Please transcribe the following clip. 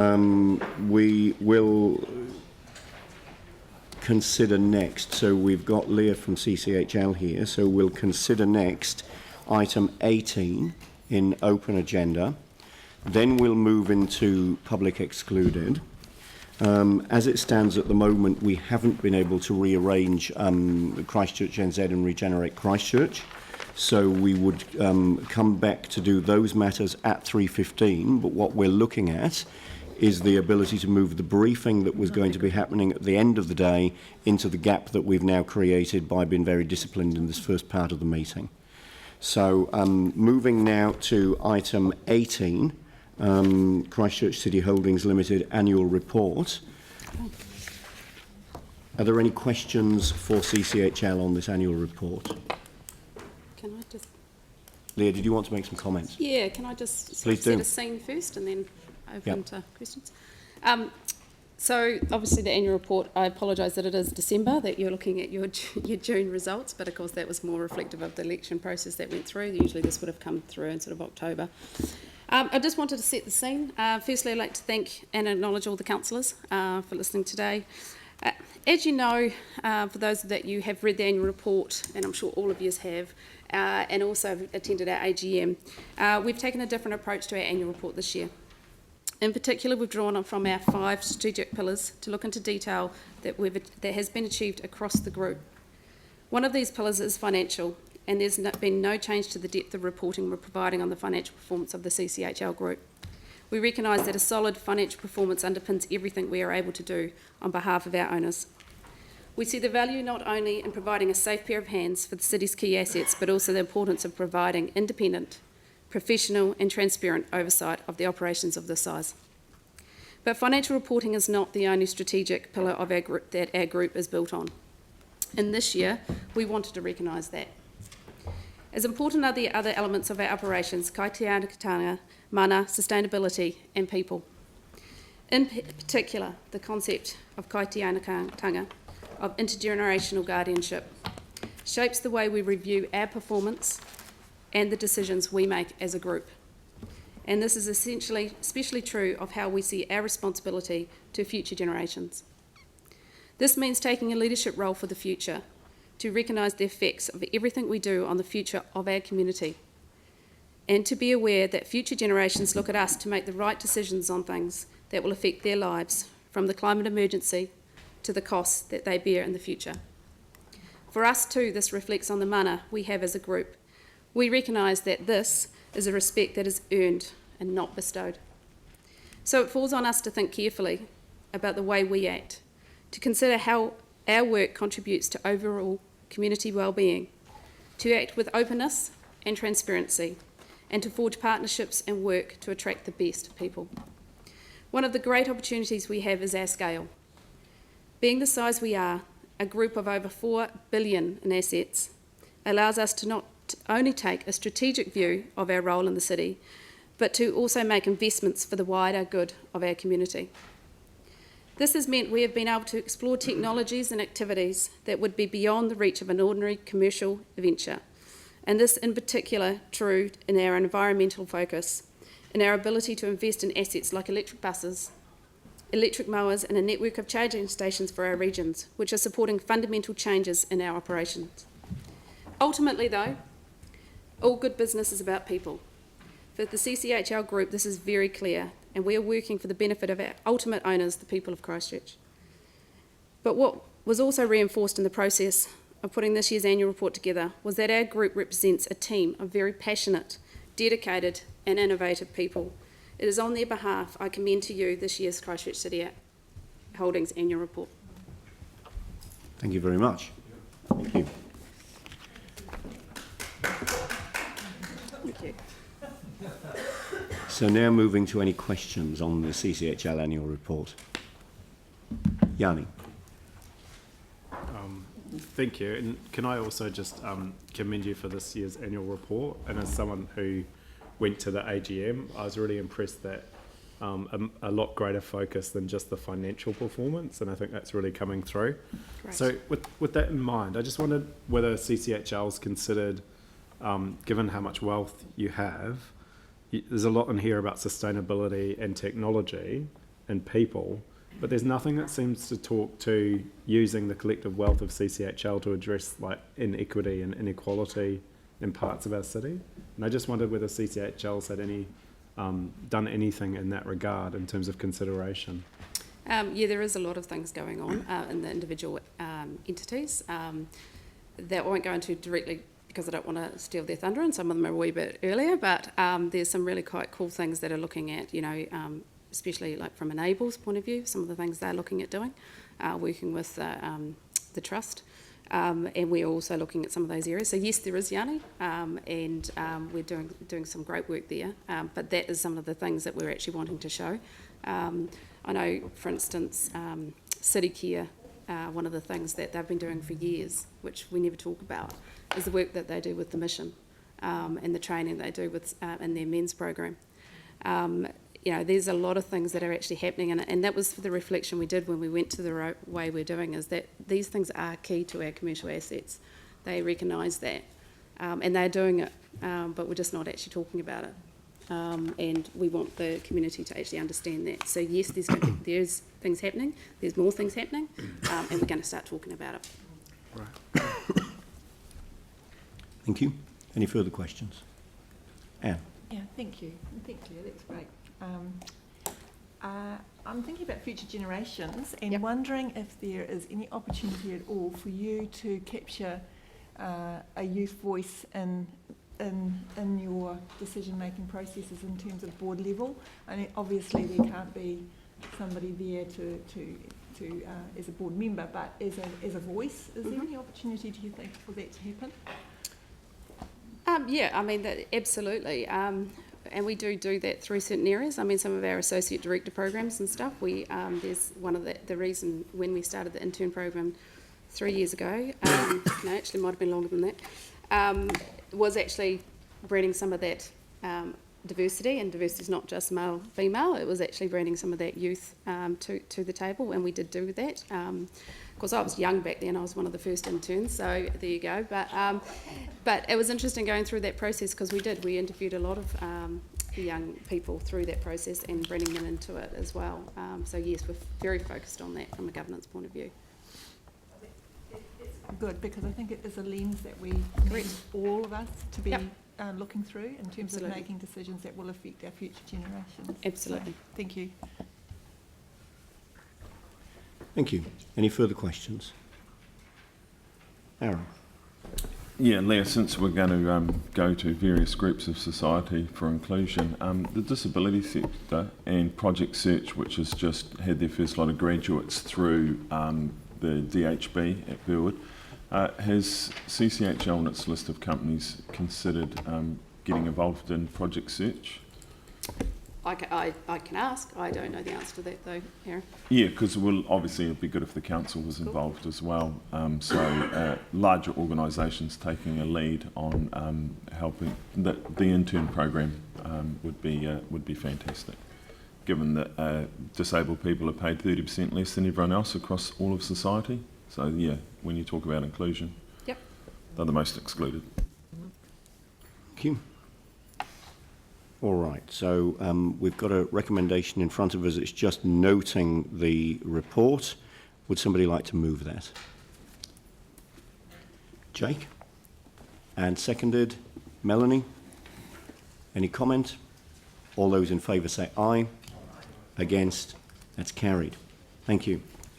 We will consider next, so we've got Leah from CCHL here, so we'll consider next item 18 in open agenda. Then we'll move into public excluded. As it stands at the moment, we haven't been able to rearrange Christchurch NZ and Regenerate Christchurch. So we would come back to do those matters at 3:15, but what we're looking at is the ability to move the briefing that was going to be happening at the end of the day into the gap that we've now created by being very disciplined in this first part of the meeting. So moving now to item 18, Christchurch City Holdings Limited Annual Report. Are there any questions for CCHL on this annual report? Can I just... Leah, did you want to make some comments? Yeah, can I just Please set do. a scene first and then open to questions? So obviously the annual report, I apologise that it is December, that you're looking at your June results, but of course that was more reflective of the election process that went through. Usually this would have come through in sort of October. I just wanted to set the scene. Firstly, I'd like to thank and acknowledge all the councillors for listening today. As you know, for those that you have read the annual report, and I'm sure all of you have, and also attended our AGM, we've taken a different approach to our annual report this year. In particular, we've drawn on from our 5 strategic pillars to look into detail that has been achieved across the group. One of these pillars is financial, and there's been no change to the depth of reporting we're providing on the financial performance of the CCHL group. We recognise that a solid financial performance underpins everything we are able to do on behalf of our owners. We see the value not only in providing a safe pair of hands for the city's key assets, but also the importance of providing independent, professional and transparent oversight of the operations of this size. But financial reporting is not the only strategic pillar of our group that our group is built on. And this year, we wanted to recognise that. As important are the other elements of our operations, kaitianakitanga, mana, sustainability and people. In particular, the concept of kaitianakitanga, of intergenerational guardianship, shapes the way we review our performance and the decisions we make as a group. And this is especially true of how we see our responsibility to future generations. This means taking a leadership role for the future, to recognise the effects of everything we do on the future of our community, and to be aware that future generations look at us to make the right decisions on things that will affect their lives, from the climate emergency to the costs that they bear in the future. For us too, this reflects on the mana we have as a group. We recognise that this is a respect that is earned and not bestowed. So it falls on us to think carefully about the way we act, to consider how our work contributes to overall community well-being, to act with openness and transparency, and to forge partnerships and work to attract the best people. One of the great opportunities we have is our scale. Being the size we are, a group of over 4 billion in assets, allows us to not only take a strategic view of our role in the city, but to also make investments for the wider good of our community. This has meant we have been able to explore technologies and activities that would be beyond the reach of an ordinary commercial venture, and this in particular true in our environmental focus, in our ability to invest in assets like electric buses, electric mowers and a network of charging stations for our regions, which are supporting fundamental changes in our operations. Ultimately though, all good business is about people. For the CCHL group, this is very clear, and we are working for the benefit of our ultimate owners, the people of Christchurch. But what was also reinforced in the process of putting this year's annual report together was that our group represents a team of very passionate, dedicated and innovative people. It is on their behalf I commend to you this year's Christchurch City Holdings annual report. Thank you very much. Thank you. Thank you. So now moving to any questions on the CCHL annual report. Yanni. Thank you. And can I also just commend you for this year's annual report? And as someone who went to the AGM, I was really impressed that a lot greater focus than just the financial performance, and I think that's really coming through. Great. So with that in mind, I just wondered whether CCHL's considered, given how much wealth you have, there's a lot in here about sustainability and technology, in people, but there's nothing that seems to talk to using the collective wealth of CCHL to address like inequity and inequality in parts of our city. And I just wondered whether CCHL's had any done anything in that regard in terms of consideration. Yeah, there is a lot of things going on in the individual entities that I won't go into directly because I don't want to steal their thunder, and some of them are a wee bit earlier, but there's some really quite cool things that are looking at, especially like from an ABLE's point of view, some of the things they're looking at doing, working with the trust, and we're also looking at some of those areas. So yes, there is Yanni, and we're doing some great work there, but that is some of the things that we're actually wanting to show. I know, for instance, City Care, one of the things that they've been doing for years, which we never talk about, is the work that they do with the mission and the training they do with in their men's program. There's a lot of things that are actually happening, and that was for the reflection we did when we went to the way we're doing, is that these things are key to our commercial assets. They recognise that, and they're doing it, but we're just not actually talking about it. And we want the community to actually understand that. So yes, there's things happening, there's more things happening, and we're going to start talking about it. Right. Thank you. Any further questions? Anne? Yeah, thank you. Thank you, that's great. I'm thinking about future generations and wondering if there is any opportunity at all for you to capture a youth voice in your decision-making processes in terms of board level. And obviously there can't be somebody there to as a board member, but as a voice. Is there any opportunity, do you think, for that to happen? Absolutely. And we do that through certain areas. I mean, some of our associate director programs and stuff, there's one of the reason when we started the intern program 3 years ago, no, actually might have been longer than that, was actually bringing some of that diversity, and diversity is not just male, female, it was actually bringing some of that youth to the table, and we did do that. Of course, I was young back then, I was one of the first interns, so there you go. But it was interesting going through that process, because we interviewed a lot of young people through that process and bringing them into it as well. So yes, we're very focused on that from a governance point of view. Good, because I think it is a lens that we need all of us to be looking through in terms of making decisions that will affect our future generations. Absolutely. So, thank you. Thank you. Any further questions? Aaron? Yeah, Leah, since we're going to go to various groups of society for inclusion, the disability sector and Project Search, which has just had their first lot of graduates through the DHB at Burwood, has CCHL in its list of companies considered getting involved in Project Search? I can ask. I don't know the answer to that though, Aaron. Yeah, because obviously it'd be good if the council was involved as well. So larger organisations taking a lead on helping the intern program would be fantastic, given that disabled people are paid 30% less than everyone else across all of society. So yeah, when you talk about inclusion, they're the most excluded. Thank you. All right, so we've got a recommendation in front of us. It's just noting the report. Would somebody like to move that? Jake? And seconded, Melanie? Any comment? All those in favour say aye. Against? That's carried. Thank you.